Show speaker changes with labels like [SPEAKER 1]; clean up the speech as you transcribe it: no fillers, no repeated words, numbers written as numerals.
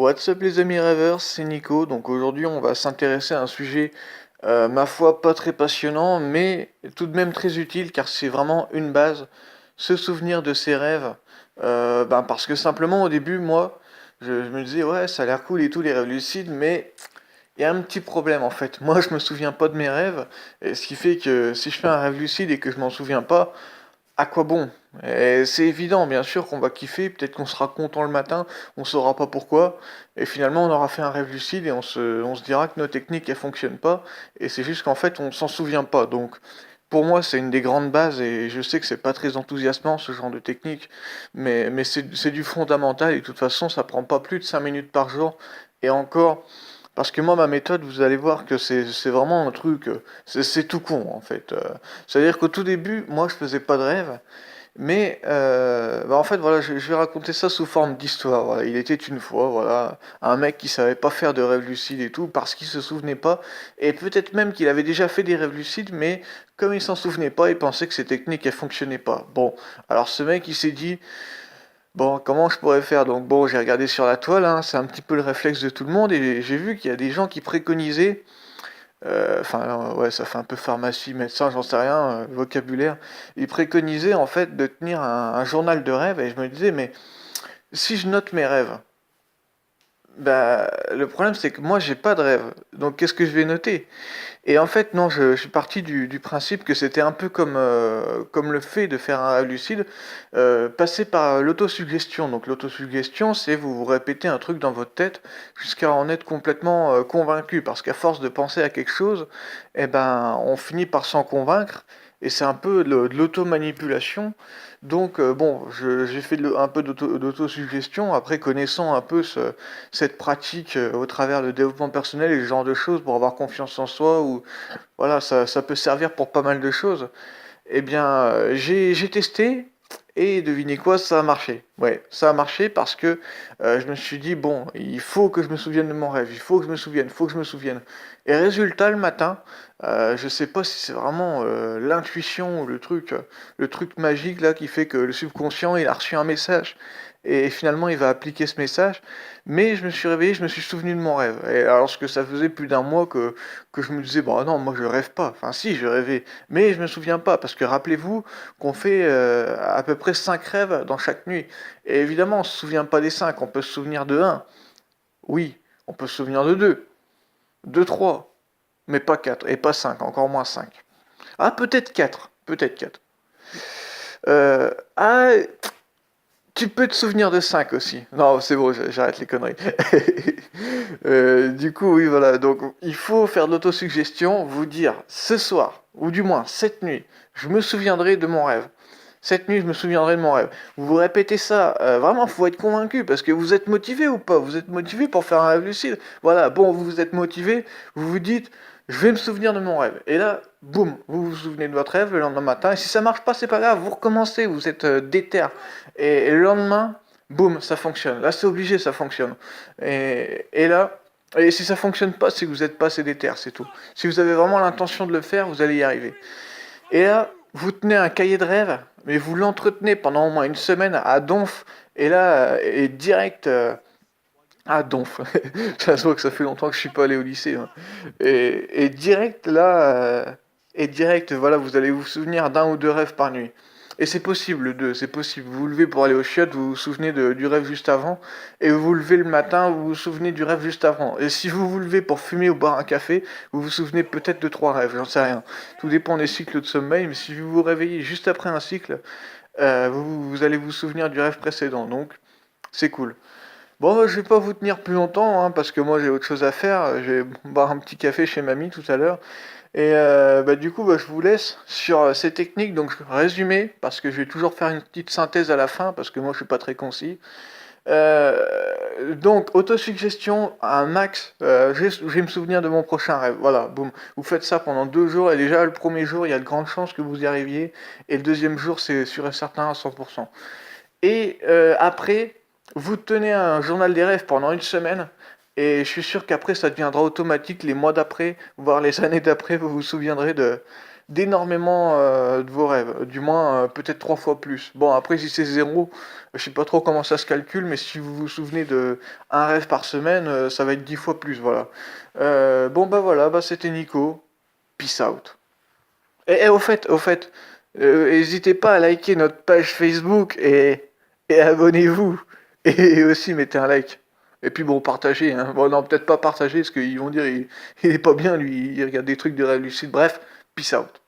[SPEAKER 1] What's up les amis rêveurs, c'est Nico. Donc aujourd'hui on va s'intéresser à un sujet, ma foi, pas très passionnant, mais tout de même très utile car c'est vraiment une base, se souvenir de ses rêves. Parce que simplement au début, moi, je me disais ouais ça a l'air cool et tout les rêves lucides, mais il y a un petit problème en fait. Moi je me souviens pas de mes rêves, et ce qui fait que si je fais un rêve lucide et que je m'en souviens pas, à quoi bon? Et c'est évident, bien sûr, qu'on va kiffer, peut-être qu'on sera content le matin, on saura pas pourquoi, et finalement on aura fait un rêve lucide et on se dira que nos techniques elles fonctionnent pas, et c'est juste qu'en fait on s'en souvient pas. Donc pour moi c'est une des grandes bases, et je sais que c'est pas très enthousiasmant ce genre de technique, mais c'est du fondamental, et de toute façon ça prend pas plus de 5 minutes par jour, et encore. Parce que moi, ma méthode, vous allez voir que c'est vraiment un truc, c'est tout con en fait. C'est-à-dire qu'au tout début, moi, je faisais pas de rêve, mais en fait, voilà, je vais raconter ça sous forme d'histoire. Voilà. Il était une fois, voilà, un mec qui savait pas faire de rêves lucides et tout, parce qu'il se souvenait pas, et peut-être même qu'il avait déjà fait des rêves lucides, mais comme il s'en souvenait pas, il pensait que ses techniques, elles fonctionnaient pas. Bon, alors ce mec, il s'est dit. Bon, comment je pourrais faire? Donc bon, j'ai regardé sur la toile, hein, c'est un petit peu le réflexe de tout le monde, et j'ai vu qu'il y a des gens qui préconisaient, ouais, ça fait un peu pharmacie, médecin, j'en sais rien, vocabulaire, ils préconisaient en fait de tenir un journal de rêve, et je me disais, mais si je note mes rêves, bah, le problème c'est que moi j'ai pas de rêve, donc qu'est-ce que je vais noter? Et en fait, non, je suis parti du principe que c'était un peu comme le fait de faire un rêve lucide, passer par l'autosuggestion. Donc l'autosuggestion, c'est vous répétez un truc dans votre tête jusqu'à en être complètement convaincu. Parce qu'à force de penser à quelque chose, eh ben, on finit par s'en convaincre. Et c'est un peu de l'automanipulation. Donc, bon, j'ai fait un peu d'autosuggestion, après connaissant un peu cette pratique au travers le développement personnel et ce genre de choses pour avoir confiance en soi, ou voilà, ça peut servir pour pas mal de choses. Eh bien, j'ai testé, et devinez quoi, ça a marché. Ouais, ça a marché parce que je me suis dit, bon, il faut que je me souvienne de mon rêve, il faut que je me souvienne, il faut que je me souvienne. Et résultat, le matin, je sais pas si c'est vraiment l'intuition ou le truc magique là qui fait que le subconscient il a reçu un message et finalement il va appliquer ce message. Mais je me suis réveillé, je me suis souvenu de mon rêve. Et alors que ça faisait plus d'un mois que je me disais, bon non, moi je rêve pas. Enfin si, je rêvais, mais je me souviens pas, parce que rappelez-vous qu'on fait à peu près 5 rêves dans chaque nuit. Et évidemment, on se souvient pas des 5, on peut se souvenir de un. Oui, on peut se souvenir de 2, de 3, mais pas 4, et pas 5, encore moins 5. Ah, peut-être 4, peut-être 4. Ah, tu peux te souvenir de 5 aussi. Non, c'est bon, j'arrête les conneries. Du coup, oui, voilà. Donc, il faut faire de l'autosuggestion, vous dire ce soir, ou du moins cette nuit, je me souviendrai de mon rêve. Cette nuit, je me souviendrai de mon rêve. Vous vous répétez ça, vraiment, faut être convaincu, parce que vous êtes motivé ou pas? Vous êtes motivé pour faire un rêve lucide? Voilà, bon, vous êtes motivé, vous vous dites, je vais me souvenir de mon rêve. Et là, boum, vous vous souvenez de votre rêve le lendemain matin. Et si ça marche pas, c'est pas grave, vous recommencez, vous êtes déter. Et le lendemain, boum, ça fonctionne. Là, c'est obligé, ça fonctionne. Et là, et si ça fonctionne pas, c'est que vous n'êtes pas assez déter, c'est tout. Si vous avez vraiment l'intention de le faire, vous allez y arriver. Et là, vous tenez un cahier de rêve, mais vous l'entretenez pendant au moins une semaine à donf. Et là, et direct, à donf. Ça se voit que ça fait longtemps que je suis pas allé au lycée, hein. Et direct là, direct, voilà, vous allez vous souvenir d'un ou deux rêves par nuit. Et c'est possible, deux, c'est possible. Vous vous levez pour aller au chiottes, vous vous souvenez du rêve juste avant, et vous vous levez le matin, vous vous souvenez du rêve juste avant. Et si vous vous levez pour fumer ou boire un café, vous vous souvenez peut-être de trois rêves, j'en sais rien. Tout dépend des cycles de sommeil, mais si vous vous réveillez juste après un cycle, vous allez vous souvenir du rêve précédent, donc c'est cool. Bon, je vais pas vous tenir plus longtemps, hein, parce que moi j'ai autre chose à faire. Je vais boire un petit café chez mamie tout à l'heure. Et du coup, je vous laisse sur ces techniques. Donc, résumé, parce que je vais toujours faire une petite synthèse à la fin, parce que moi je suis pas très concis. Donc, autosuggestion à un max. Je vais me souvenir de mon prochain rêve. Voilà, boum. Vous faites ça pendant 2 jours, et déjà le premier jour, il y a de grandes chances que vous y arriviez. Et le deuxième jour, c'est sûr et certain à 100%. Et après, vous tenez un journal des rêves pendant une semaine, et je suis sûr qu'après, ça deviendra automatique. Les mois d'après, voire les années d'après, vous vous souviendrez d'énormément de vos rêves. Du moins, peut-être 3 fois plus. Bon, après, si c'est zéro, je sais pas trop comment ça se calcule, mais si vous vous souvenez de un rêve par semaine, ça va être 10 fois plus, voilà. Bon, bah voilà, bah c'était Nico. Peace out. Et au fait, n'hésitez pas à liker notre page Facebook et abonnez-vous. Et aussi mettez un like. Et puis bon, partagez, hein. Bon, non, peut-être pas partager, parce qu'ils vont dire il est pas bien, lui, il regarde des trucs de Rêve Lucide. Bref, peace out.